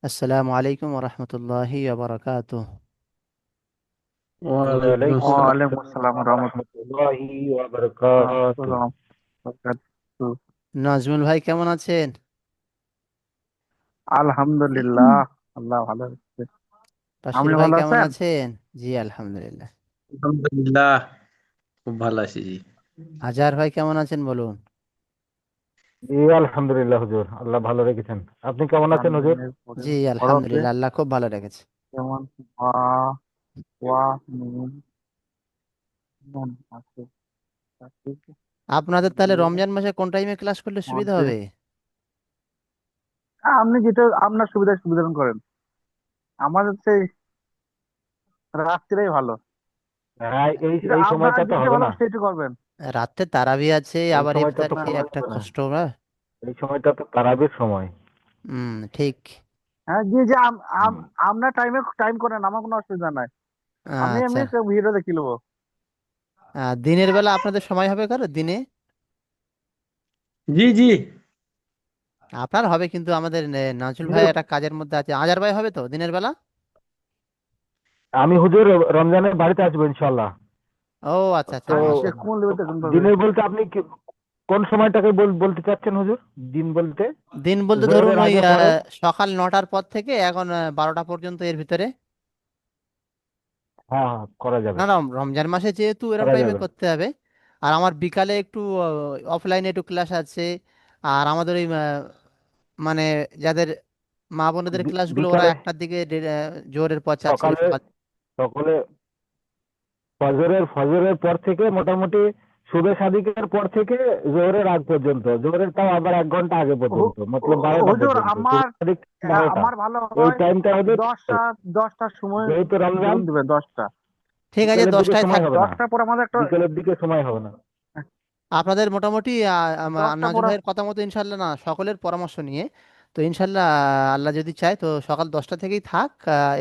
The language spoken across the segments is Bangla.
আসসালামু আলাইকুম ওরহমতুল্লাহি ওবরাকাতুহ। ওয়ালাইকুম আসসালাম ওয়ালাইকুম আসসালাম রহমতুল্লাহি ওয়া বারাকাতুহু। রাহমাতুল্লাহ। নাজমুল ভাই কেমন আছেন? আলহামদুলিল্লাহ, আল্লাহ ভালো রাখছে। বাশির আপনি ভাই ভালো কেমন আছেন? আছেন? জি আলহামদুলিল্লাহ। আলহামদুলিল্লাহ, খুব ভালো আছি জি। আজহার ভাই কেমন আছেন বলুন? জি আলহামদুলিল্লাহ হুজুর, আল্লাহ ভালো রেখেছেন। আপনি কেমন আছেন হুজুর? জানবেন পড়েন জি পড়াতে আলহামদুলিল্লাহ, আল্লাহ খুব ভালো রেখেছে। যেমন ওয়া ওয়া মিন নুন আছে আছে আপনাদের তাহলে দিয়ে রমজান মাসে কোন টাইমে ক্লাস করলে সুবিধা মধ্যে হবে? আপনি যেটা আপনার সুবিধা করেন। আমাদের সেই রাত্রিটাই ভালো। হ্যাঁ, এই যেটা এই আপনার সময়টা তো যেটা হবে ভালো না। সেটা করবেন। রাত্রে তারাবি আছে, এই আবার সময়টা ইফতার তো খেয়ে করা একটা যাবে না। কষ্ট না। এই সময়টা তো তারাবির সময়। ঠিক। হ্যাঁ, জি যে হুম। আপনার টাইম করেন, আমার কোনো অসুবিধা নাই। আমি আচ্ছা। এমনি ভিডিও দেখে নেবো। দিনের বেলা আপনাদের সময় হবে কারো দিনে? জি জি। আপনার হবে, কিন্তু আমাদের নাজমুল ভাই দিনে একটা কাজের মধ্যে আছে। আজহার ভাই হবে তো দিনের বেলা? আমি হুজুর রমজানের বাড়িতে আসবো ইনশাল্লাহ। ও আচ্ছা আচ্ছা, তো আচ্ছা, মাশাআল্লাহ। কোন লেভেল কোন ভাবে? দিনে বলতে আপনি কোন সময়টাকে বলতে চাচ্ছেন হুজুর? দিন বলতে দিন বলতে ধরুন জোহরের ওই আগে পরে? সকাল 9টার পর থেকে এখন 12টা পর্যন্ত, এর ভিতরে। হ্যাঁ হ্যাঁ, করা যাবে। না না, রমজান মাসে যেহেতু এরকম করা টাইমে যাবে। করতে হবে। আর আমার বিকালে একটু অফলাইনে একটু ক্লাস আছে। আর আমাদের ওই মানে যাদের মা বোনেদের ক্লাসগুলো ওরা বিকালে 1টার দিকে জোহরের পর চাচ্ছে সকালে সকাল। সকালে ফজরের পর থেকে মোটামুটি শুভে সাদিকের পর থেকে জোহরের আগ পর্যন্ত, জোহরের তাও আবার 1 ঘন্টা আগে পর্যন্ত, মতলব 12টা হুজুর, পর্যন্ত, শুভে সাদিক 12টা। আমার ভালো এই হয় টাইমটা হলে দশটা দশটার সময় যেহেতু রমজান, ধরুন দিবে 10টা। ঠিক আছে, বিকেলের দিকে 10টায় সময় হবে থাকবে। না। 10টার পর আমাদের একটা বিকেলের দিকে সময় হবে না। আপনাদের মোটামুটি 10টা নাজুম পর ভাইয়ের কথা মতো ইনশাল্লাহ, না সকলের পরামর্শ নিয়ে তো ইনশাল্লাহ, আল্লাহ যদি চায় তো সকাল 10টা থেকেই থাক।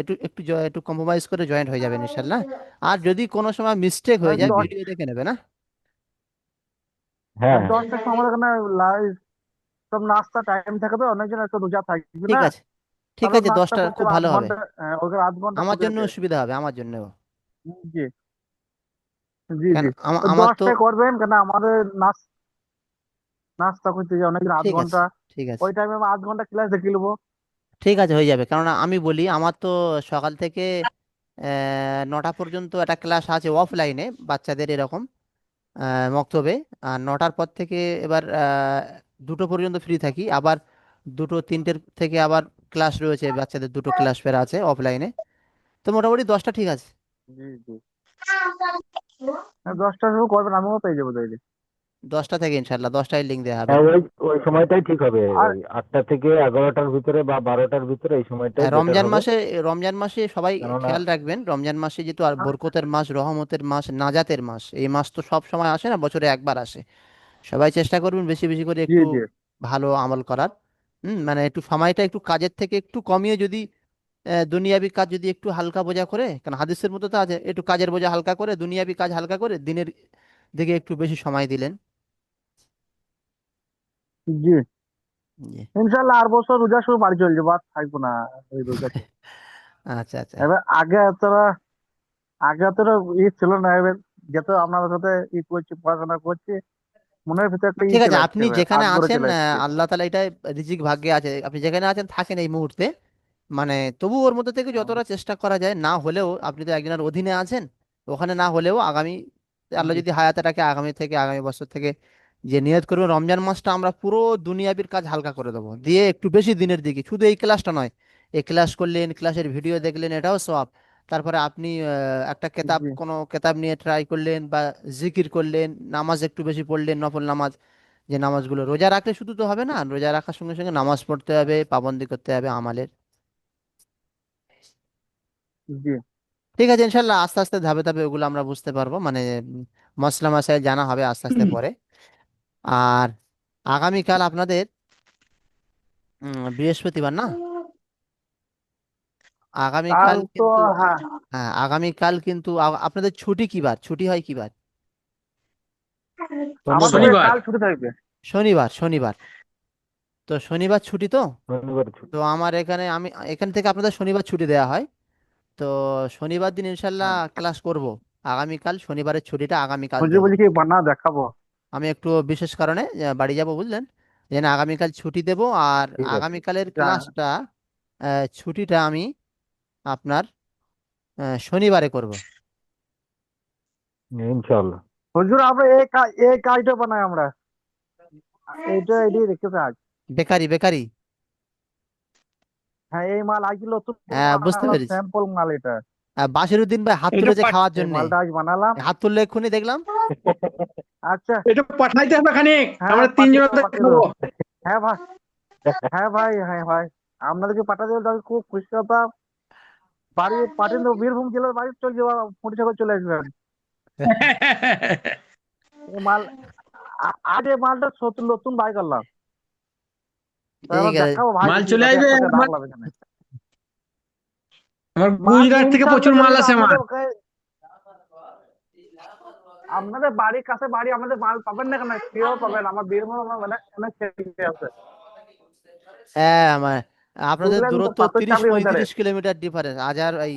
একটু একটু একটু কম্প্রোমাইজ করে জয়েন্ট হয়ে যাবেন ইনশাল্লাহ। আর যদি কোনো সময় মিস্টেক হয়ে যায়, দশ ভিডিও দেখে নেবে না। হ্যাঁ হ্যাঁ। 10টার সময় আমাদের এখানে লাইভ সব নাস্তা টাইম থাকে, তো অনেকজন একটা রোজা থাকবে ঠিক না। আছে, ঠিক তাহলে আছে, নাস্তা 10টা করতে খুব হবে আধ ভালো হবে। ঘন্টা, ওকে আধ ঘন্টা আমার ছুটি জন্য আছে। সুবিধা হবে, আমার জন্য। জি জি কেন জি। আমা- ওই আমার তো 10টায় করবেন কেন? আমাদের নাস্তা করতে যে অনেকদিন আধ ঠিক আছে, ঘন্টা, ঠিক আছে, ওই টাইমে আধ ঘন্টা ক্লাস দেখে নেবো। ঠিক আছে, হয়ে যাবে। কেননা আমি বলি, আমার তো সকাল থেকে 9টা পর্যন্ত একটা ক্লাস আছে অফলাইনে বাচ্চাদের এরকম মক্তবে। আর 9টার পর থেকে এবার 2টো পর্যন্ত ফ্রি থাকি। আবার 2টো 3টের থেকে আবার ক্লাস রয়েছে, বাচ্চাদের 2টো ক্লাস ফের আছে অফলাইনে। তো মোটামুটি 10টা ঠিক আছে। জি জি। 10টার সময় করবেন, আমিও পেয়ে যাবো তাইলে। 10টা থেকে ইনশাল্লাহ 10টায় লিঙ্ক দেওয়া হবে। হ্যাঁ, ওই ওই সময়টাই ঠিক হবে। আর ওই 8টা থেকে 11টার ভিতরে বা 12টার ভিতরে এই সময়টাই হ্যাঁ, বেটার রমজান হবে। মাসে, রমজান মাসে সবাই কেননা খেয়াল রাখবেন, রমজান মাসে যেহেতু আর বরকতের মাস, রহমতের মাস, নাজাতের মাস, এই মাস তো সব সময় আসে না, বছরে একবার আসে। সবাই চেষ্টা করবেন বেশি বেশি করে জি একটু জি ভালো আমল করার। মানে একটু সময়টা একটু কাজের থেকে একটু কমিয়ে, যদি দুনিয়াবি কাজ যদি একটু হালকা বোঝা করে, কারণ হাদিসের মতো তো আছে, একটু কাজের বোঝা হালকা করে, দুনিয়াবি কাজ হালকা করে, দিনের দিকে একটু বেশি সময় দিলেন। জি। জি। ইনশাল্লাহ আর বছর রোজা শুরু বাড়ি চলে যাবো, আর থাকবো না এই রোজাতে। আচ্ছা আচ্ছা, এবার আগে এতটা ছিল না। এবার যেহেতু আপনাদের সাথে করছি, পড়াশোনা করছি, মনের ভিতরে একটা ঠিক আছে, চলে আসছে, আপনি এবার যেখানে আগ্রহ আছেন চলে আসছে। আল্লাহ তালা এটা রিজিক ভাগ্যে আছে, আপনি যেখানে আছেন থাকেন এই মুহূর্তে। মানে তবু ওর মধ্যে থেকে যতটা চেষ্টা করা যায়, না হলেও আপনি তো একজনের অধীনে আছেন, ওখানে না হলেও আগামী, আল্লাহ জি যদি হায়াতে রাখে, আগামী থেকে আগামী বছর থেকে যে নিয়ত করবেন, রমজান মাসটা আমরা পুরো দুনিয়াবির কাজ হালকা করে দেবো, দিয়ে একটু বেশি দিনের দিকে, শুধু এই ক্লাসটা নয়, এই ক্লাস করলেন, ক্লাসের ভিডিও দেখলেন, এটাও সওয়াব। তারপরে আপনি একটা কেতাব, জি কোনো কেতাব নিয়ে ট্রাই করলেন, বা জিকির করলেন, নামাজ একটু বেশি পড়লেন, নফল নামাজ। যে নামাজগুলো রোজা রাখলে শুধু তো হবে না, রোজা রাখার সঙ্গে সঙ্গে নামাজ পড়তে হবে, পাবন্দি করতে হবে আমালের। জি ঠিক আছে, ইনশাল্লাহ আস্তে আস্তে ধাপে ধাপে ওগুলো আমরা বুঝতে পারবো, মানে মশলা মাসাইল জানা হবে আস্তে আস্তে পরে। আর আগামীকাল আপনাদের বৃহস্পতিবার না? কাল আগামীকাল তো, কিন্তু হ্যাঁ, হ্যাঁ, আগামীকাল কিন্তু আপনাদের ছুটি কি বার, ছুটি হয় কি বার? আমাদের শনিবার। শনিবার। কাল ছুটি থাকবে। শনিবার, শনিবার। তো শনিবার ছুটি তো। শনিবার ছুটি। তো আমার এখানে আমি এখান থেকে আপনাদের শনিবার ছুটি দেওয়া হয়। তো শনিবার দিন ইনশাল্লাহ হ্যাঁ, ক্লাস করব। আগামীকাল শনিবারের ছুটিটা আগামীকাল হুজুর দেব। বলছি কি বানা দেখাবো। আমি একটু বিশেষ কারণে বাড়ি যাব বুঝলেন, যে না আগামীকাল ছুটি দেব। আর ঠিক আছে। আগামীকালের যা, ক্লাসটা ছুটিটা আমি আপনার শনিবারে করব। ইনশাল্লাহ। হুজুর আমরা এই কাজটা বানাই আমরা, এইটা এটি রেখেছে আজ। Bakery bakery. হ্যাঁ, এই মাল আজ নতুন হ্যাঁ, বুঝতে বানালাম, পেরেছি। স্যাম্পল মাল এটা। বাসিরউদ্দিন ভাই হাত এটা তুলেছে পাঠ খাওয়ার এই জন্যে। মালটা আজ বানালাম। হাত তুললে এক্ষুনি দেখলাম। আচ্ছা। এটা পাঠাইতে হবে খানিক, হ্যাঁ, আমরা পাঠিয়ে তিনজনে দেবো, পাঠিয়ে খাবো। দেবো। হ্যাঁ ভাই, হ্যাঁ ভাই, হ্যাঁ ভাই, আপনাদেরকে পাঠাতে বলতে আমি খুব খুশি হতাম। বাড়ি পাঠিয়ে দেবো, বীরভূম জেলার বাড়ি চলে যাবো, মোটরসাইকেল চলে আসবেন। এই মাল আজ এই মালটা নতুন বাই করলাম। তাই ঠিক আমরা আছে। দেখাবো ভাই, মাল দেখি চলে যদি আসবে। একসাথে আমার রাখলাম এখানে। আমার মাল গুজরাট থেকে ইনশাল্লাহ প্রচুর চলে মাল যাবে আসে আমার। আপনাদের আপনাদের বাড়ির কাছে বাড়ি, আমাদের মাল পাবেন না কেন, কেউ পাবেন, আমার বীরভূম আমার মানে অনেক ছেলে আছে। হ্যাঁ, আপনাদের বুঝলেন তো, দূরত্ব পাথর 30 চাকরি ওই ধারে। 35 কিলোমিটার ডিফারেন্স। আজ আর এই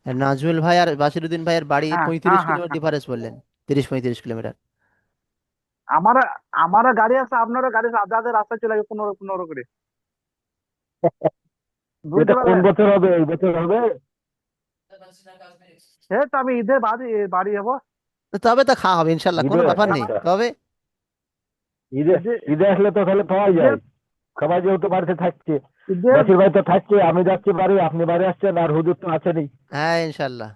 নাজমুল ভাই আর বাসিরউদ্দিন ভাইয়ের বাড়ি হ্যাঁ, হ্যাঁ, 35 হ্যাঁ, কিলোমিটার হ্যাঁ। ডিফারেন্স বললেন। 30 35 কিলোমিটার। আমার আমারও গাড়ি আছে, আপনারও গাড়ি আছে, আদাদের রাস্তায় চলে যাবে 15 15 করে। বুঝতে এটা কোন পারলেন। বছর হবে? এই বছর হবে? এই তো আমি ঈদের বাড়ি বাড়ি যাবো। তো তবে তো খাওয়া হবে ইনশাল্লাহ, কোনো ঈদে? ব্যাপার নেই আচ্ছা। তবে। ঈদে? ঈদে ঈদে আসলে তো তাহলে পাওয়াই ঈদের যায়। সবাই যেহেতু বাড়িতে থাকছে, ঈদের বাসির ভাই তো থাকছে, আমি যাচ্ছি বাড়ি, আপনি বাড়ি আসছেন, আর হুজুর তো আছেনই। হ্যাঁ ইনশাল্লাহ।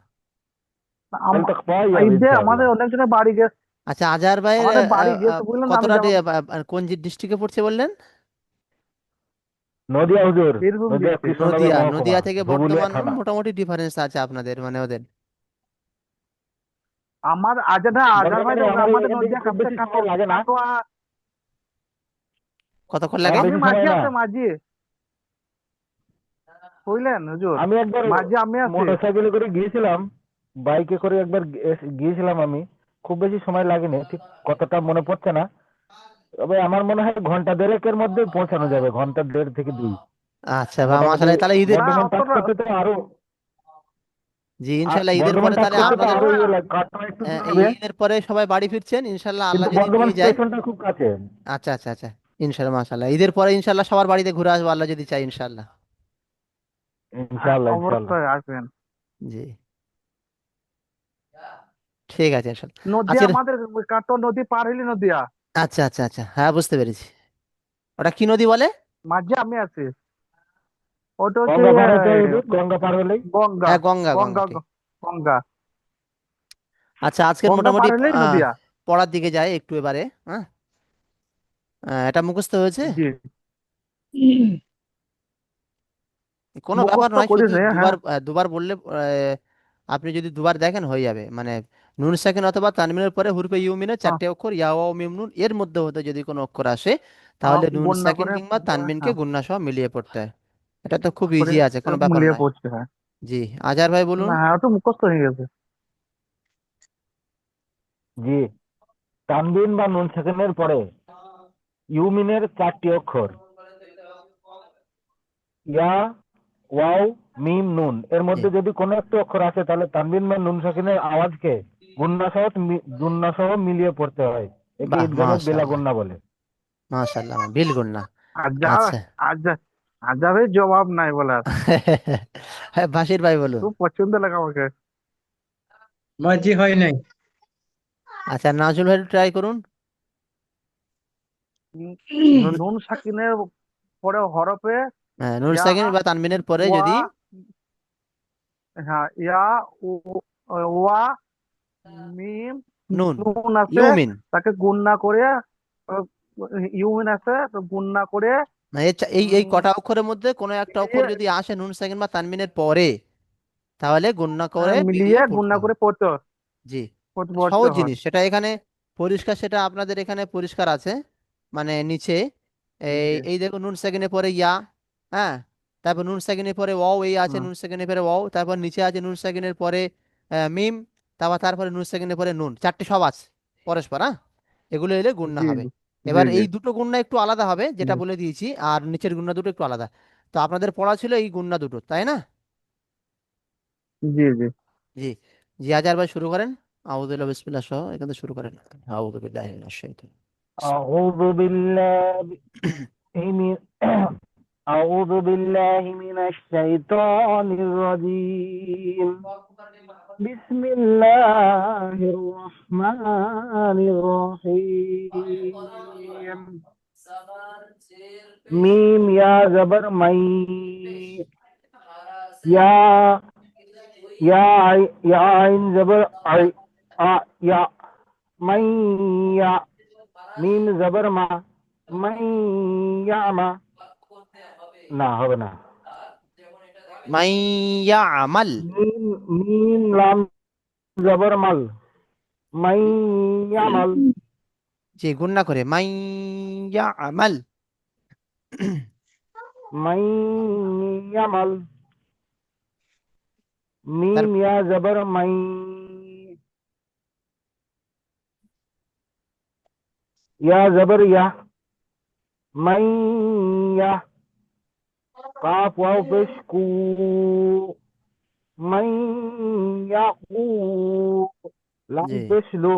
তাহলে তো পাওয়াই যাবে ঈদে ইনশাআল্লাহ। আমাদের অনেকজনের বাড়ি গেছে। আচ্ছা, আজহার ভাইয়ের আমাদের বাড়ি গেছে বুঝলেন তো, আমি কতটা যাবো কোন ডিস্ট্রিক্টে পড়ছে বললেন? নদিয়া হুজুর। বীরভূম নদিয়া ডিস্ট্রিক্ট। কৃষ্ণনগর নদিয়া। মহকুমা, নদিয়া থেকে ধুবুলিয়া বর্ধমান থানা। মোটামুটি ডিফারেন্স আছে আপনাদের মানে ওদের। আমার আজার ভাই বর্ধমানে তো আমার আমাদের এখান থেকে নদিয়া খুব কাছে বেশি সময় লাগে না। কাটোয়া। কতক্ষণ হ্যাঁ, লাগে? আমি বেশি মাঝি সময় না। আছে, মাঝি, বুঝলেন হুজুর, আমি একবার মাঝি আমি আছি। মোটরসাইকেলে করে গিয়েছিলাম, বাইকে করে একবার গিয়েছিলাম আমি। খুব বেশি সময় লাগেনি, ঠিক কতটা মনে পড়ছে না। তবে আমার মনে হয় ঘন্টা দেড়েকের মধ্যে পৌঁছানো যাবে, ঘন্টা দেড় থেকে দুই। আচ্ছা বা মোটামুটি মাশাআল্লাহ, তাহলে ঈদের না বর্ধমান টাচ অতটা। করতে তো আরো জি ইনশাল্লাহ ঈদের বর্ধমান পরে টাচ তাহলে করতে তো আপনাদের আরো ইয়ে লাগে, কাটটা একটু দূর এই হবে। ঈদের পরে সবাই বাড়ি ফিরছেন ইনশাল্লাহ, আল্লাহ কিন্তু যদি বর্ধমান নিয়ে যায়। স্টেশনটা খুব কাছে। আচ্ছা আচ্ছা আচ্ছা। ইনশাল্লাহ মাশাআল্লাহ, ঈদের পরে ইনশাল্লাহ সবার বাড়িতে ঘুরে আসবো আল্লাহ যদি চাই ইনশাল্লাহ। ইনশাআল্লাহ ইনশাআল্লাহ। অবশ্যই আসবেন। জি ঠিক আছে ইনশাল্লাহ। নদিয়া আজকের আমাদের, কাটোয়া নদী পার হইলে নদিয়া। আচ্ছা আচ্ছা আচ্ছা, হ্যাঁ বুঝতে পেরেছি। ওটা কি নদী বলে? মাঝে আমি আছি। ওটা হচ্ছে গঙ্গা পার হতে হবে হুজুর, গঙ্গা পার হলেই। গঙ্গা। হ্যাঁ, গঙ্গা গঙ্গা গঙ্গা ঠিক। গঙ্গা আচ্ছা, আজকের গঙ্গা মোটামুটি পার হইলেই নদিয়া। পড়ার দিকে যায় একটু এবারে। হ্যাঁ, এটা মুখস্থ হয়েছে। জি, কোনো ব্যাপার মুখস্থ নয়, শুধু করেছে, দুবার হ্যাঁ। দুবার বললে আপনি যদি দুবার দেখেন হয়ে যাবে। মানে নুন সাকিন অথবা তানবিনের পরে হুরফে ইউমিনের হ্যাঁ, 4টে অক্ষর ইয়া ওয়া মিম নুন এর মধ্যে হতে যদি কোনো অক্ষর আসে, হ্যাঁ, তাহলে নুন বন্যা সাকিন করে, কিংবা তানবিনকে হ্যাঁ, গুণনা সহ মিলিয়ে পড়তে হয়। এটা তো খুব করে ইজি আছে, কোনো ব্যাপার মিলিয়ে নয়। পড়ছে, হ্যাঁ। জি, আজহার ভাই বলুন। না, হ্যাঁ, তো মুখস্থ হয়ে গেছে। জি, তানবিন বা নুন সেকেন্ডের পরে ইউমিনের 4টি অক্ষর, ইয়া, ওয়াও, মিম, নুন এর জি, মধ্যে যদি কোনো একটা অক্ষর আসে, তাহলে তানবিন বা নুন সাকিনের আওয়াজকে গুন্না সহ মিলিয়ে পড়তে হয়। একে বাহ ঈদগাহে বেলা মাশাআল্লাহ। গুন্না বলে। মাশাআল্লাহ, বিল গুন্না। আর যা, আচ্ছা। আর যা, আজাবের জবাব নাই বলার। হ্যাঁ, বাসির ভাই বলুন। খুব পছন্দ লাগে আমাকে। মাঝি হয় নাই। আচ্ছা, নাজুল ভাই ট্রাই করুন। উম, নুন নুন সাকিনের পরে হরফে নুন ইয়া, সাকিন বা তানবিনের পরে ওয়া, যদি হ্যাঁ, ইয়া, ওয়া, মিম, নুন নুন আছে, ইউমিন, তাকে গুণনা করে, আহ, ইউমিন আছে তো গুণনা করে, না এই এই উম, কটা অক্ষরের মধ্যে কোনো একটা অক্ষর মিলিয়ে, যদি আসে নুন সাকিন বা তানবিনের পরে, তাহলে গুণনা করে মিলিয়ে মিলিয়ে পড়তে গুণনা হবে। করে পড়তে জি, পড়তে সহজ হয়। জিনিস সেটা এখানে পরিষ্কার, সেটা আপনাদের এখানে পরিষ্কার আছে। মানে নিচে এই জি, এই দেখুন নুন সেকেন্ডের পরে ইয়া। হ্যাঁ, তারপর নুন সেকেন্ডের পরে ওয়াও, এই আছে হুম, নুন সেকেন্ডের পরে ওয়াও, তারপর নিচে আছে নুন সেকেন্ডের পরে মিম, তারপরে নুন সেকেন্ডের পরে নুন, 4টে সব আছে পরস্পর। হ্যাঁ, এগুলো এলে গুণনা জি, হবে। জি, জি এবার জি এই দুটো গুণনা একটু আলাদা হবে, যেটা জি বলে দিয়েছি, আর নিচের গুণনা দুটো একটু আলাদা। তো আপনাদের পড়া ছিল এই গুণনা দুটো, তাই না? জি জি জি। জি, আজহার ভাই শুরু করেন। আউযুবিল্লাহি বিসমিল্লাহ সহ এখান থেকে শুরু করেন। আউযুবিল্লাহি মিনাশ শাইতানির أعوذ بالله من أعوذ بالله من الشيطان الرجيم. بسم الله الرحمن الرحيم. ميم يا زبر مي. يا يا عين زبر عي. يا مي. يا মিম জবর মা। মাই ইয়ামা। না হবে না। মাইয়া আমাল। মিম মিম লাম জবর মাল। মাই ইয়ামাল। জি, গুণনা করে মাইয়া আমাল। মাই ইয়ামাল। তার মিম ইয়া জবর মাই। ইয়া জবর ইয়া। মাই ইয়া। কাফ ওয়াও পেশ কু। মাই ইয়াকু। লাম জি পেশ লো।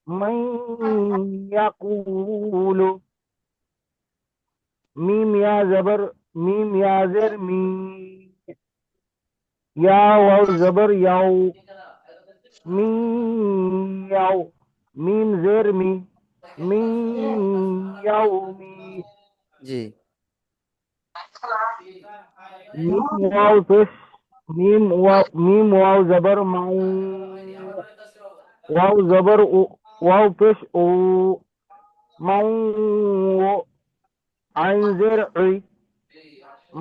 মাই ইয়াকুলু। মিম ইয়া জবর মিম ইয়া জের মি। ইয়া ওয়াও জবর ইয়াও। মি ইয়াও। মিম জের মি। মি ইয়াও মি। জি মিম ওয়াও পেশ। মিম ওয়াও জবর মাউ। ওয়াও জবর ও। ওয়াও পেশ ও। মাউ ও। আইন জের ই।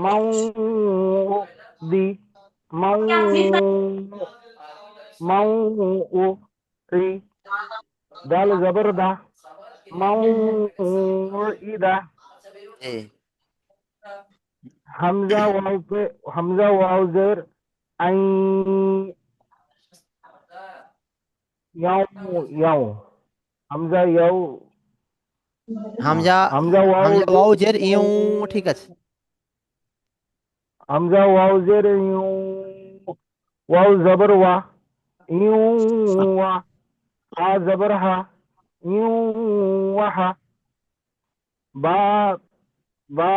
মাউ দি। মাউ মাউ ও রি। দাল জবর দা। মাউ ইদা। জি হামজা ওয়াও पे হামজা ওয়াও জের আই। ইয়াও ইয়াও। হামজা ইয়াও। হামজা। হামজা ওয়াও হামজা ওয়াও জের ইউ। ঠিক আছে। হামজা ওয়াও জের ইউ। ওয়াও জবর ওয়া। ইউ ওয়া। হা জবর হা। ইউ ওয়াহা। বা বা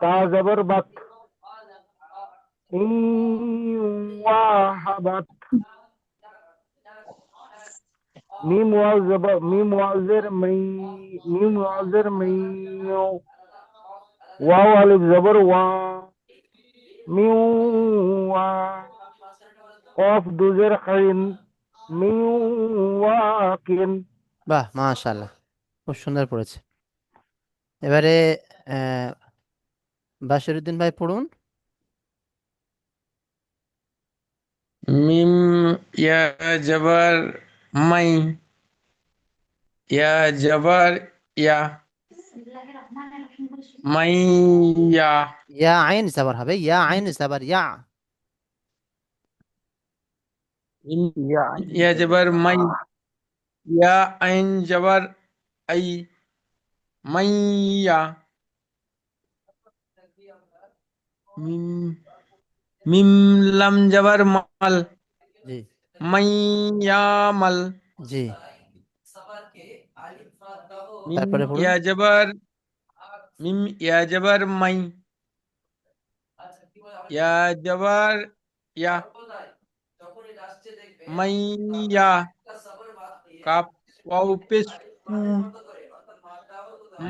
তা জবর বাত। ইউ ওয়াহাবাত। মিম ওয়াও জবর মিম ওয়াও জের মি। মিম ওয়াও জের মি। ওয়াও আলিফ জবর ওয়া। মিউ ওয়া। কফ দুজের খাইন। মিউ ওয়াকিন। বাহ, মাশাআল্লাহ, খুব সুন্দর পড়েছে। এবারে আহ বাশিরউদ্দিন ভাই পড়ুন। মিম ইয়া জবর মাই, ইয়া জবর ইয়া, মাইয়া। ইয়া আইন সাবার হবে, ইয়া আইন সাবার ইয়া। মিম ইয়া ইয়া জবর মাই, ইয়া আইন জবর আই, মাইয়া। মিম মিম লাম জবর মাল, জি মাইয়ামাল। জি। মিম তারপরে পড়ুন। ইয়া জবর মিম ইয়া জবর মাই, ইয়া জবর ইয়া, মাইয়া। কাপ ওয়াও পেশ কু,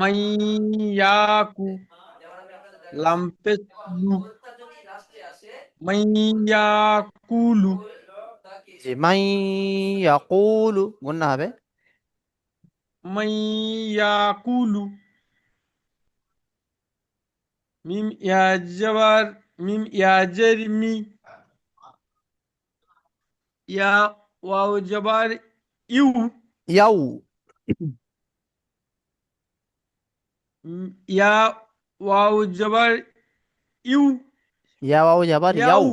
মাইয়াকু। লাম পেশ লু, মাইয়াকুলু। জি, মাই ইয়াকুলু গুণনা হবে। মাইয়াকুলু। মিম ইয়া জবর মিম ইয়া জের মি, ইয়া ওয়াও জবর ইউ। ইয়াউ। ইয়া ওয়াও জবর ইউ, ইয়া ওয়াও জাবার ইয়াউ। ইয়াউ।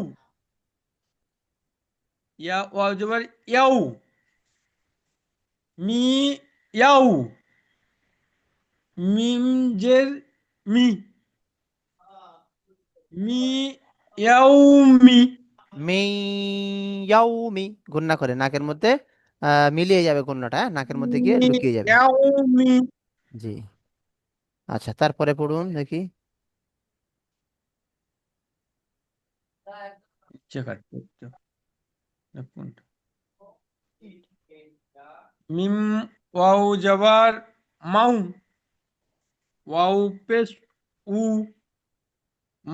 ইয়া ওয়াও জবর ইয়াউ, মি ইয়াউ। মিম জের মি মি ইয়াউমি মিয়াউমি, গুন্না করে নাকের মধ্যে মিলিয়ে যাবে গুন্নাটা, হ্যাঁ? নাকের মধ্যে গিয়ে মি লুকিয়ে যাবে। ইয়াউমি জি। আচ্ছা, তারপরে পড়ুন দেখি। ইচ্ছে কাটছে একটু। দেখুন। মিম ওয়াও জবর মাউ ওয়াও পেশ উ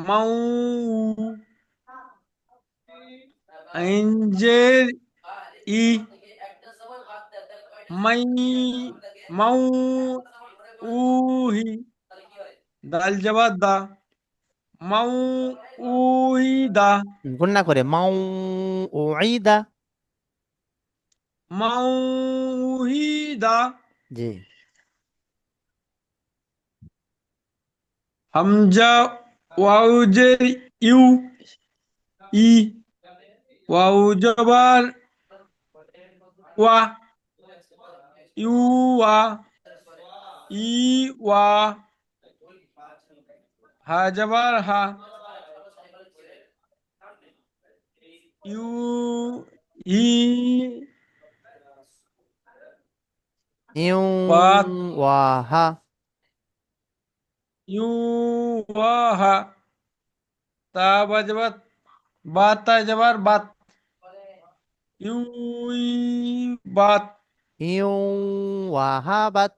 মাউ আইন জের ই মাই মাউ উহি দাল জবর দা মাউ উইদা গুন্না করে মাউ উইদা। মাউহিদা জি। হামজা ওয়াও জের ইউ ই ওয়াও জবর ওয়া ইউয়া ইওয়া হা জবর হা ইউ ই ইউ বাত ওয়াহা। ইউওয়াহা তা বা জবর বাতা জবর বাত ইউই বাত ইউ ওয়াহাবাত।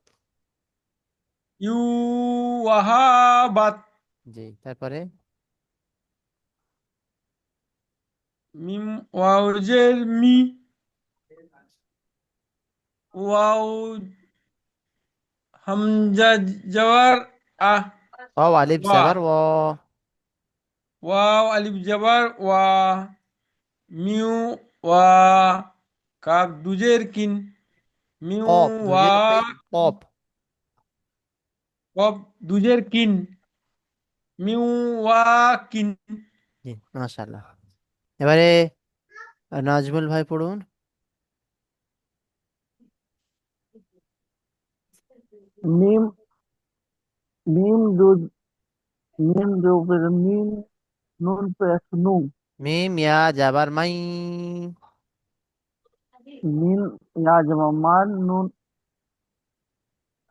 ইউওয়াহাবাত জি, তারপরে মিম ওয়াও জের মি ওয়াও হামজা জবর আহ ও আলিফ ওয়া জাবার ও। ওয়াও আলিফ জবর ওয়া মিউ ওয়া কাফ দুজের কিন মিউ কপ ওয়া দুজের পেশ কপ। কফ দুজের কিন মিউ ওয়া কিন জি, মাশাআল্লাহ। এবারে নাজমুল ভাই পড়ুন। মিম মিম দু মিম দু পেশ মিম নুন পেশ নু মিম ইয়া জাবার মাই। মিম ইয়া জমা মান নুন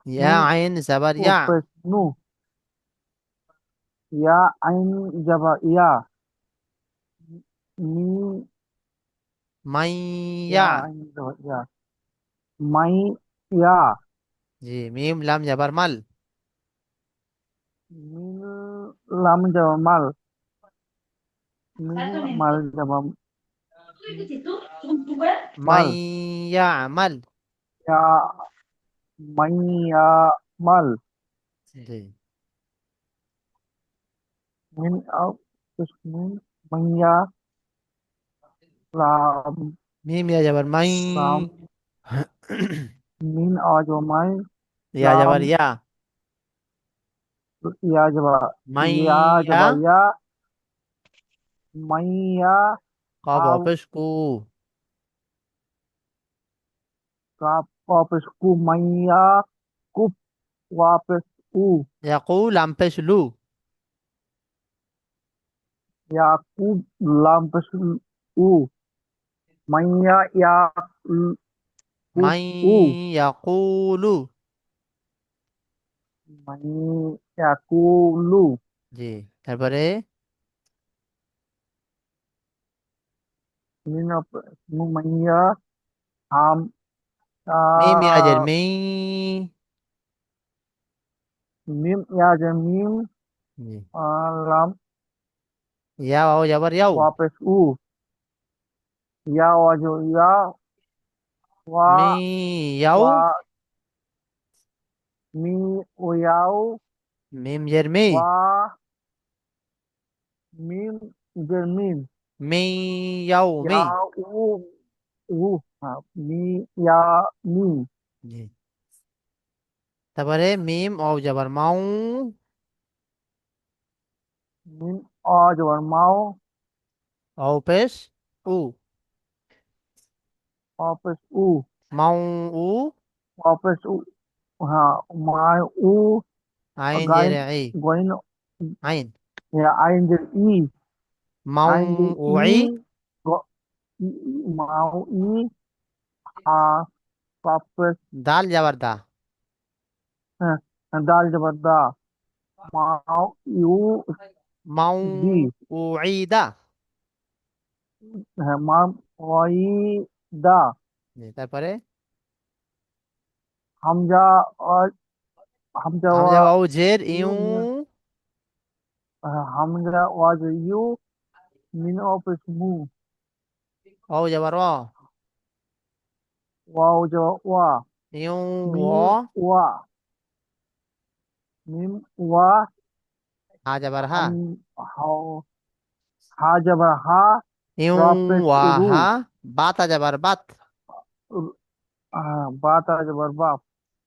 ইয়া নুন আইন জাবার ও ইয়া। পেশ নু ইয়া আইন জবা ইয়া মি মাই ইয়া ইয়া। আইন জবা ইয়া মাই ইয়া জি, মিম লাম জাবার মাল। মিন লাম জবা মাল মিন মাল জবা মাই মাল ইয়া আমাল। ইয়া মাই ইয়া মাল জি। মিন আও পেশ মিন মাইয়া লাম মিম ইয়া জাবার মাই। লাম মিন আওয়াজ জবা মাই ইয়া লাম জাবার ইয়া। ইয়া জবা মাই ইয়া ইয়া। জবা ইয়া মাইয়া কব আও অপেশ কু। কাপ পেশ কু মাইয়া কুপ ওয়া পেশ উ ইয়াকুল লাম পেশ লু। ইয়াকুব লাম পেশ উ মাইয়া ইয়া কুব মাই উ ইয়াকুলু। মাই ইয়াকুলু জি, তারপরে মিন মাইয়া আম মিম ইয়া জার আ মি। মিম ইয়া যে মিম জি। লাম ইয়া ওয়াও জাবার ইয়াও। ওয়া পেশ উ ইয়া ওয়া জো ইয়া ওয়া মি ইয়াও। ওয়া মি ও ইয়াও মিম জের মি। ওয়া মিম যে মিম মি ইয়াও মি। ইয়া উ মি ইয়া মি জি, তারপরে মিম ওয়াও জাবার মাউ। মিম অ জবর মাও ওয়াও পেশ উ। অ পেশ উ মাউ উ। অ পেশ উ हाँ माय ऊ আইন জের गाइन ই, गोइन আইন। आइन जर ई মাউ आइन जर ওই, ई गो माओ ई हा कॉप দাল যাবার দা। दाल जबर दा माओ यू মাউ दी ওই দা। है माम वाई दा তারপরে हमजा और हमजा वा হামজা ওয়াও জের ইউ, यू मिन हमजा वाज यू मिन ऑफ मू ওয়াও যাবার অ, वाओ जो वा ইউ मी অ, वा मिम वा হা যাবার হা, हम हाउ हा जबर हा ইউ रॉपेट ওয়া रू হা, বাতা যাবার বাত। बात आ जबर बाप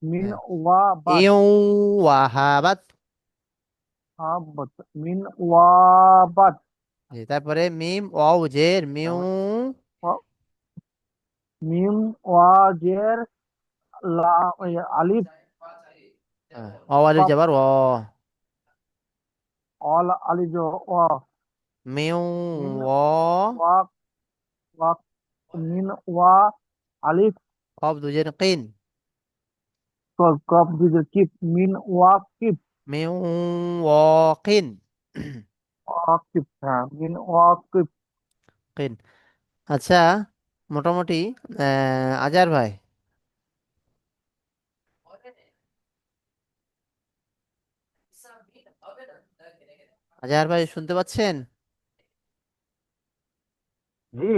मिन वा बात ইউ ওয়াহাবাত। हाँ बत मिन वा बात তারপরে মিম ওয়াও জের মিউ, मिम वा जेर ला अलिफ ওয়াও আলিফ कप যাবার অ, ऑल अलिफ जो वा মিউ मिन ও, वा वा मिन वा अलिफ কফ দুজের কিন, कप जो किप मिन वा किप মিউ ওয়াকিন। वा किप हाँ मिन वा किप কিন। আচ্ছা, মোটামুটি আজার ভাই, আজার ভাই শুনতে পাচ্ছেন? জি,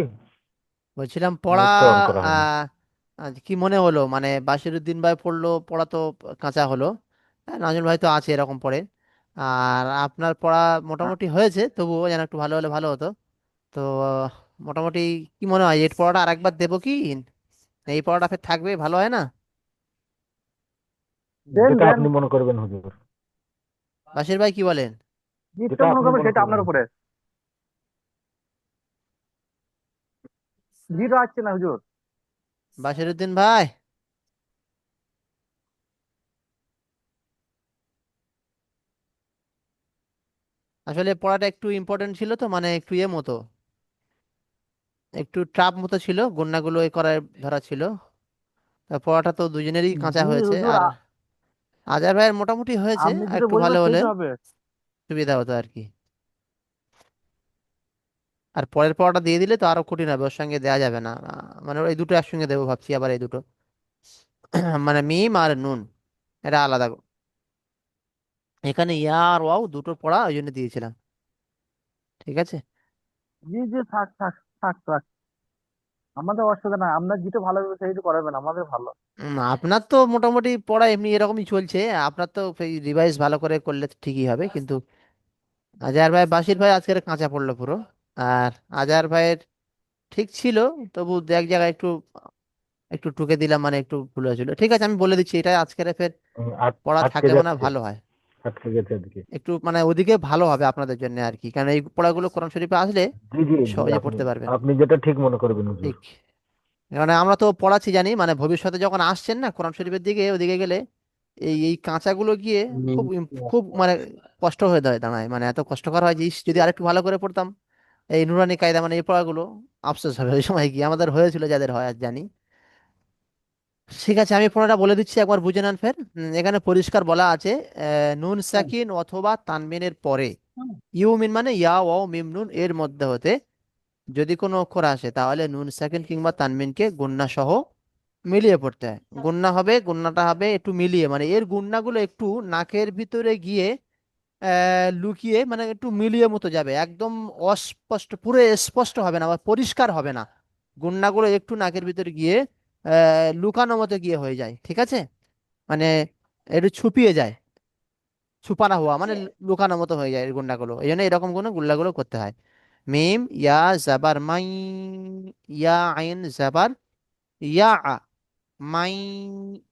বলছিলাম পড়া, মাইকটা অন করা হয়নি। আহ, আজ কি মনে হলো, মানে বাশিরুদ্দিন ভাই পড়লো, পড়া তো কাঁচা হলো, নাজমুল ভাই তো আছে এরকম পড়ে, আর আপনার পড়া মোটামুটি হয়েছে, তবুও যেন একটু ভালো হলে ভালো হতো। তো মোটামুটি কি মনে হয়, এর পড়াটা আরেকবার দেবো কি, এই পড়াটা ফের থাকবে, ভালো হয় না? দেন যেটা দেন আপনি মনে করবেন হুজুর, বাশির ভাই কি বলেন? যেটা যেটা মনে আপনি করবে মনে সেটা করবেন আপনার উপরে হুজুর। জিরো আসছে না হুজুর বাশিরুদ্দিন ভাই, আসলে পড়াটা একটু ইম্পর্টেন্ট ছিল তো, মানে একটু ইয়ে মতো, একটু ট্রাপ মতো ছিল, গুণনাগুলো এ করার ধরা ছিল। তা পড়াটা তো দুজনেরই কাঁচা জি হয়েছে, হুজুর আর আজার ভাইয়ের মোটামুটি হয়েছে, আপনি আর যেটা একটু ভালো বলবেন হলে সেইটা হবে সুবিধা হতো আর কি। আর পরের পড়াটা দিয়ে দিলে তো আরো কঠিন হবে, ওর সঙ্গে দেওয়া যাবে না, মানে এই দুটো একসঙ্গে দেবো ভাবছি, আবার এই দুটো মানে মিম আর নুন, এটা আলাদা। এখানে ইয়া আর ওয়াও দুটো পড়া ওই জন্য দিয়েছিলাম। ঠিক আছে। জি জি থাক থাক থাক থাক আমাদের অসুবিধা নাই আপনার যেটা ভালো হবে সেইটা করাবেন আমাদের ভালো আপনার তো মোটামুটি পড়া এমনি এরকমই চলছে, আপনার তো রিভাইজ ভালো করে করলে তো ঠিকই হবে, কিন্তু আজহার ভাই, বাসির ভাই আজকের কাঁচা পড়লো পুরো, আর আজহার ভাইয়ের ঠিক ছিল, তবু এক জায়গায় একটু একটু টুকে দিলাম, মানে একটু ভুল হয়েছিল। ঠিক আছে, আমি বলে দিচ্ছি, এটা আজকের ফের পড়া আটকে থাকলে মানে যাচ্ছে, ভালো হয়, আটকে গেছে এদিকে। একটু মানে ওদিকে ভালো হবে আপনাদের জন্য আর কি, কারণ এই পড়াগুলো কোরআন শরীফে আসলে জি জি জি, সহজে আপনি পড়তে পারবেন। আপনি যেটা ঠিক মনে করবেন হুজুর। ঠিক, মানে আমরা তো পড়াচ্ছি জানি, মানে ভবিষ্যতে যখন আসছেন না কোরআন শরীফের দিকে, ওদিকে গেলে এই এই কাঁচাগুলো গিয়ে খুব খুব মানে কষ্ট হয়ে দাঁড়ায়, মানে এত কষ্টকর হয় যে ইস, যদি আরেকটু ভালো করে পড়তাম এই নুরানি কায়দা, মানে এই পড়াগুলো, আফসোস হবে ওই সময় গিয়ে, আমাদের হয়েছিল যাদের হয় আর জানি। ঠিক আছে, আমি পড়াটা বলে দিচ্ছি, একবার বুঝে নেন ফের। এখানে পরিষ্কার বলা আছে, নুন সাকিন অথবা তানবিনের পরে, ইউ মিন মানে ইয়া ও মিম নুন এর মধ্যে হতে যদি কোনো অক্ষর আসে, তাহলে নুন সাকিন কিংবা তানবিনকে গুণনা সহ মিলিয়ে পড়তে হয়। গুণনা হবে, গুণনাটা হবে একটু মিলিয়ে, মানে এর গুণনাগুলো একটু নাকের ভিতরে গিয়ে লুকিয়ে, মানে একটু মিলিয়ে মতো যাবে, একদম অস্পষ্ট, পুরো স্পষ্ট হবে না বা পরিষ্কার হবে না, গুণনাগুলো একটু নাকের ভিতরে গিয়ে লুকানো মতো গিয়ে হয়ে যায়, ঠিক আছে, মানে একটু ছুপিয়ে যায়, ছুপানা হওয়া মানে লুকানো মতো হয়ে যায় এই গুণনাগুলো, এই জন্য এরকম কোনো গুণনাগুলো করতে হয়। মিম ইয়া জাবার মাই, ইয়া আইন জাবার ইয়া, মাই,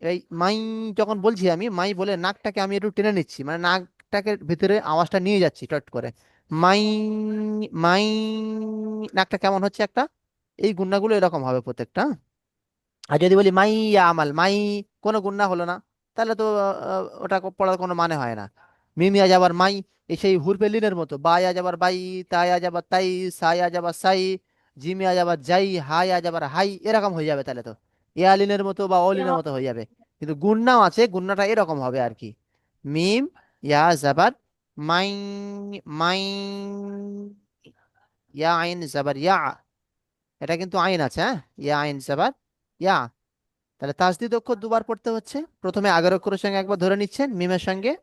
এই মাই যখন বলছি আমি, মাই বলে নাকটাকে আমি একটু টেনে নিচ্ছি, মানে নাকটাকে ভিতরে আওয়াজটা নিয়ে যাচ্ছি টট করে, মাই, মাই, নাকটা কেমন হচ্ছে একটা, এই গুণাগুলো এরকম হবে প্রত্যেকটা। আর যদি বলি মাই ইয়া আমাল, মাই কোনো গুণা হলো না, তা তাহলে তো ওটা পড়ার কোনো মানে হয় না। মিম ইয়া যাবার মাই, এই সেই হুরফে লিনের মতো, বা ইয়া যাবার বাই, তা ইয়া যাবার তাই, সা ইয়া যাবার সাই, জিম ইয়া যাবার যাই, হা ইয়া যাবার হাই, এরকম হয়ে যাবে তাহলে তো ইয়া লিনের মতো বা অলিনের মতো হয়ে যাবে। কিন্তু গুন্নাও আছে, গুন্নাটা এরকম হবে আর কি। মিম ইয়া যাবার মাই, মাই, ইয়া আইন যাবার ইয়া, এটা কিন্তু আইন আছে, হ্যাঁ, ইয়া আইন যাবার ইয়া। তাহলে তাসদিদ অক্ষর দুবার পড়তে হচ্ছে, প্রথমে আগের অক্ষরের সঙ্গে একবার ধরে নিচ্ছেন মিমের সঙ্গে,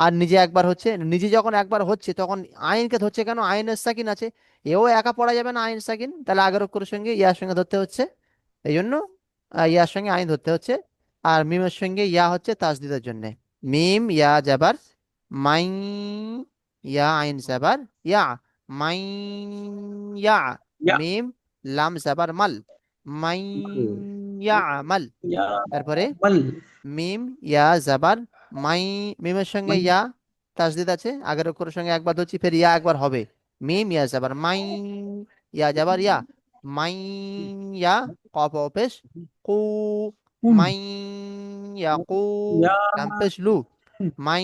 আর নিজে একবার হচ্ছে, নিজে যখন একবার হচ্ছে তখন আইনকে ধরছে কেন, আইনের সাকিন আছে, এও একা পড়া যাবে না আইন সাকিন, তাহলে আগের অক্ষরের সঙ্গে ইয়ার সঙ্গে ধরতে হচ্ছে, এই জন্য ইয়ার সঙ্গে আইন ধরতে হচ্ছে। আর মিমের সঙ্গে ইয়া হচ্ছে তাসদিদের জন্য, মিম ইয়া যাবার মাই, ইয়া আইন যাবার ইয়া, মাই, ইয়া, ইয়া মিম লাম যাবার মাল, মাই, ইয়া মাল। ইয়া তারপরে মাল মিম ইয়া জাবার মাই, মিমের সঙ্গে মাই ইয়া তাসদিদ আছে, আগের অক্ষরের সঙ্গে একবার ধরছি, ফের ইয়া একবার হবে, মিম ইয়া জাবার মাই, ইয়া যাবার ইয়া, মাই, ইয়া, কফ ও পেশ কু, কুন মাই, ইয়া কু, ইয়া লাম পেশ লু, মাই,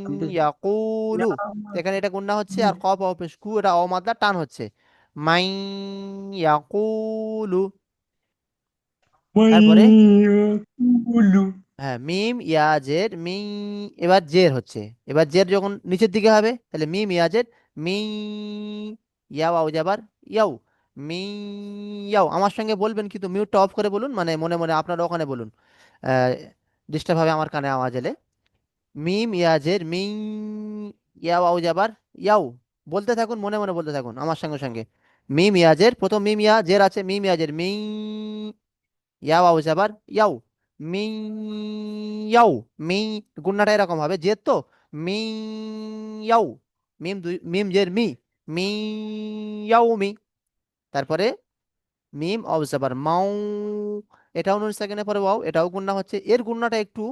আমবে ইয়া কুলু। ইয়া এখানে এটা গুণনা হচ্ছে, আর কফ ও পেশ কু, এটা অমাদ্রা টান হচ্ছে, মাই, ইয়া কুলু। মাই তারপরে কুলু হ্যাঁ, মিম ইয়া জের মি, এবার জের হচ্ছে, এবার জের যখন নিচের দিকে হবে তাহলে মিম ইয়া জের মি, ইয়া ওয়াও যাবার ইয়াও, মি, ইয়াও। আমার সঙ্গে বলবেন কিন্তু মিউটটা অফ করে বলুন, মানে মনে মনে আপনারা ওখানে বলুন, ডিস্টার্ব হবে আমার কানে আওয়াজ এলে। মিম ইয়া জের মি, ইয়া ওয়াও যাবার ইয়াও, বলতে থাকুন মনে মনে বলতে থাকুন আমার সঙ্গে সঙ্গে। মিম ইয়া জের, প্রথম মিম ইয়া জের আছে, মিম ইয়া জের মি, ইয়া ওয়াও যাবার ইয়াও, মি, ইয়াও, মি। গুণনাটা এরকম হবে, জেদ তো, মি, ইয়াও, মিম দুই, মিম জের মি, মি, ইয়াও মি। তারপরে মিম অব যাবার মাও, এটাও নুন সেকেন্ডে পরে ওয়াও, এটাও গুণনা হচ্ছে, এর গুণনাটা একটু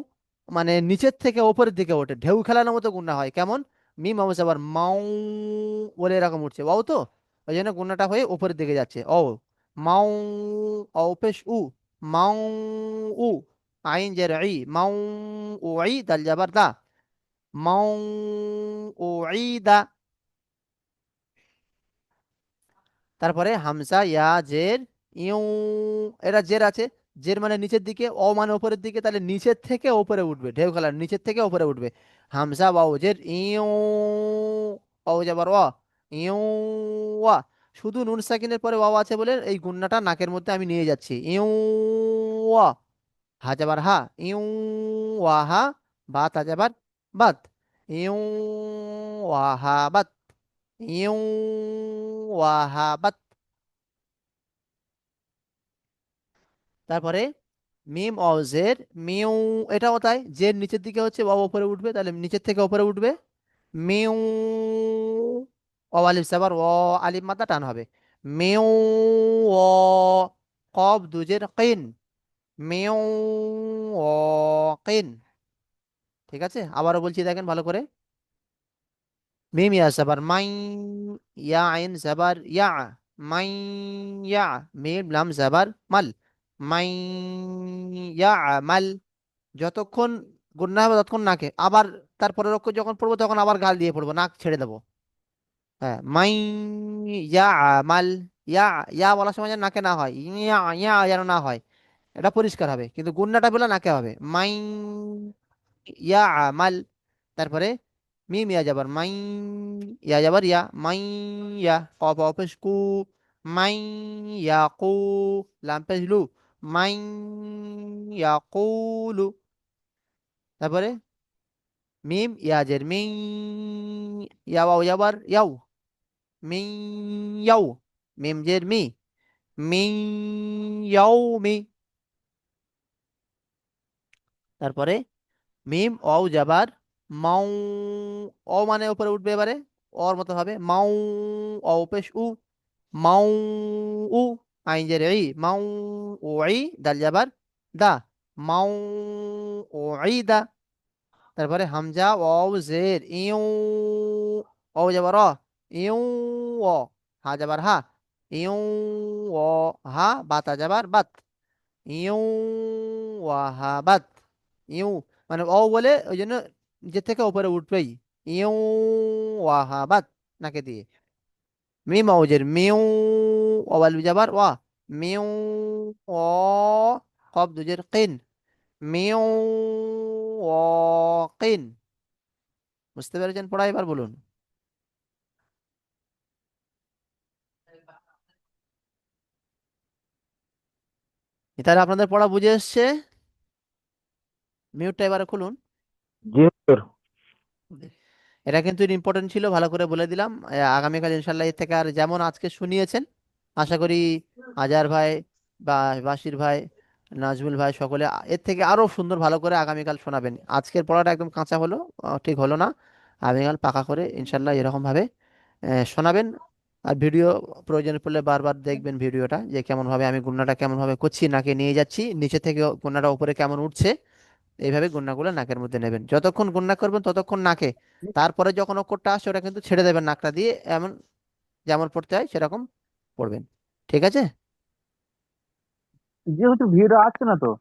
মানে নিচের থেকে ওপরের দিকে ওঠে, ঢেউ খেলানোর মতো গুণনা হয়, কেমন, মিম অব যাবার মাও বলে এরকম উঠছে ওয়াও তো, ওই জন্য গুণনাটা হয়ে উপরের দিকে যাচ্ছে ও, মাও, ও পেশ উ, মাও উ, আইন জের ই, মাও ও ই, দাল যাবার দা, মাও ও ই দা। তারপরে হামজা ইয়া জের ইউ, এটা জের আছে, জের মানে নিচের দিকে, ও মানে উপরের দিকে, তাহলে নিচের থেকে উপরে উঠবে, ঢেউ খেলার নিচের থেকে উপরে উঠবে। হামজা ওয়াও জের ইউ, ও যাবার ওয়া, ইউ, ওয়া। শুধু নুন সাকিনের পরে ওয়াও আছে বলে এই গুন্নাটা নাকের মধ্যে আমি নিয়ে যাচ্ছি, ইউ, ওয়া। হা যাবার হা, ইউ, ওয়া হা, বাত হা যাবার বাত, ইউ, ওয়া হা বাত, ইউ, ওয়া হা বাত। তারপরে মিম ও জের মিউ, এটাও তাই, জের নিচের দিকে হচ্ছে ও উপরে উঠবে, তাহলে নিচের থেকে উপরে উঠবে, মিউ, ও আলিফ সাবার ও, আলিফ মাথা টান হবে, মিউ, ও, কফ দুজের কিন, মিউ, ও, কিন। ঠিক আছে, আবারও বলছি দেখেন ভালো করে, মিম ইয়া সাবার মাই, ইয়া আইন সাবার ইয়া, মাই, ইয়া, মিম লাম সাবার মাল, মাই, ইয়া মাল। যতক্ষণ গুন্না হবে ততক্ষণ নাকে, আবার তারপরের অক্ষর যখন পড়বো তখন আবার গাল দিয়ে পড়বো, নাক ছেড়ে দেবো। হ্যাঁ, মাই, ইয়া মাল, ইয়া, ইয়া বলার সময় যেন নাকে না হয়, ইয়া, ইয়া যেন না হয়, এটা পরিষ্কার হবে, কিন্তু গুন্নাটা বলে নাকে হবে, মাই, ইয়া মাল। তারপরে মিম ইয়া যাবার মাই, ইয়া যাবার ইয়া, মাই, ইয়া, কফ অফেস কু, মাই, ইয়া কু, লাম পেশ লু, মাই, ইয়া কুলু। তারপরে মিম ইয়াজের মি, ইয়াও ইয়াবার ইয়াও, মি, ইয়াও, মিম জের মি, মি, ইয়াও মি। তারপরে মিম অও যাবার মাও, অ মানে উপরে উঠবে এবারে, অর মতো হবে, মাও, অ পেশ উ, মাও, উ, আইন জের ই, মাও, ও ই, দাল যাবার দা, মাও, ও ই দা। তারপরে হামজা ওয়াও জের ইউ, ও যাবার অ, ইউ, ও, হা যাবার হা, ইউ, ও, হা, বাতা যাবার বাত, ইউ, ওয়া হা বাত, ইউ। মানে অ বলে ওই জন্য যে থেকে উপরে উঠবেই। ইউ ওয়াহাবাত, নাকে দিয়ে। মিম আউজের মিউ, ওয়াল যাবার ওয়া, মিউ ও, কফ দুজের কিন, মিউ ও কিন। বুঝতে পেরেছেন পড়া? এবার বলুন। তাহলে আপনাদের পড়া বুঝে এসছে? মিউটটা এবারে খুলুন। জি হুজুর। এটা কিন্তু ইম্পর্টেন্ট ছিল, ভালো করে বলে দিলাম। আগামীকাল ইনশাল্লাহ এর থেকে আর যেমন আজকে শুনিয়েছেন, আশা করি আজার ভাই বা বাসির ভাই, নাজমুল ভাই সকলে এর থেকে আরো সুন্দর ভালো করে আগামীকাল শোনাবেন। আজকের পড়াটা একদম কাঁচা হলো, ঠিক হলো না। আগামীকাল পাকা করে ইনশাল্লাহ এরকম ভাবে শোনাবেন। আর ভিডিও প্রয়োজন পড়লে বারবার দেখবেন ভিডিওটা, যে কেমন ভাবে আমি গুণনাটা কেমন ভাবে করছি, নাকে নিয়ে যাচ্ছি, নিচে থেকে গুণনাটা উপরে কেমন উঠছে। এইভাবে গুণনাগুলো নাকের মধ্যে নেবেন, যতক্ষণ গুণনা করবেন ততক্ষণ নাকে। তারপরে যখন অক্ষরটা আসে ওটা কিন্তু ছেড়ে দেবেন নাকটা দিয়ে, এমন যেমন পড়তে হয় সেরকম পড়বেন। ঠিক আছে? যেহেতু ভিড় আসছে না তো।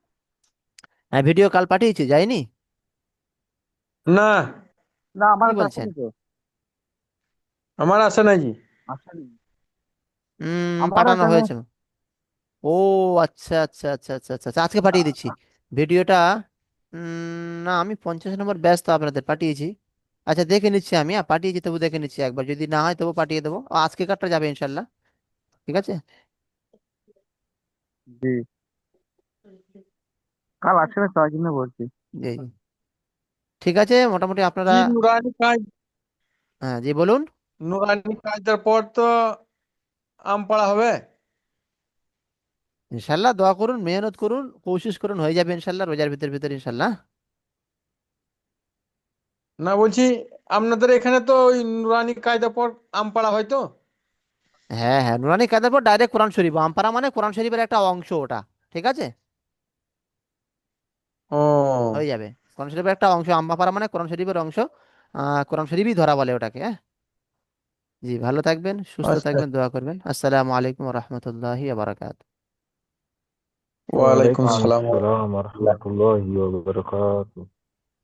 হ্যাঁ, ভিডিও কাল পাঠিয়েছি, যায়নি? না, না আমার কি কাছে বলছেন? আসেনি তো। আমার আসে নাই জি। আসেনি। আমার পাঠানো এখানে। হয়েছে। ও আচ্ছা আচ্ছা আচ্ছা আচ্ছা আচ্ছা আচ্ছা, আজকে পাঠিয়ে দিচ্ছি ভিডিওটা। না, আমি 50 নম্বর ব্যাচ তো আপনাদের পাঠিয়েছি। আচ্ছা, দেখে নিচ্ছি আমি, পাঠিয়েছি তবু দেখে নিচ্ছি একবার, যদি না হয় তবু পাঠিয়ে দেবো। আজকে কারটা যাবে ইনশাল্লাহ। ঠিক আছে। জি। কাল আসছে না তার জন্য বলছি। জি জি। ঠিক আছে, মোটামুটি আপনারা। জি, নুরানি কাজ, হ্যাঁ জি বলুন। নুরানি কাজের পর তো আম পড়া হবে। ইনশাল্লাহ দোয়া করুন, মেহনত করুন, কোশিশ করুন, হয়ে যাবে ইনশাল্লাহ রোজার ভিতর ভিতর ইনশাল্লাহ। না বলছি, আপনাদের এখানে তো ওই নুরানি কায়দার পর আম পড়া হয় তো? হ্যাঁ হ্যাঁ, নুরানি কায়দার পর ডাইরেক্ট কোরআন শরীফ, আমপারা মানে কোরআন শরীফের একটা অংশ ওটা। ঠিক আছে, ও হয়ে যাবে। কোরআন শরীফের একটা অংশ, আমপারা মানে কোরআন শরীফের অংশ। কোরআন শরীফই ধরা বলে ওটাকে। হ্যাঁ। জি, ভালো থাকবেন, সুস্থ আচ্ছা। থাকবেন, দোয়া করবেন। আসসালামু আলাইকুম রহমতুল্লাহি বারাকাত। ওয়ালাইকুম ওয়ালাইকুম সালাম। আসসালাম ওয়া রাহমাতুল্লাহি ওয়া বারাকাতুহু।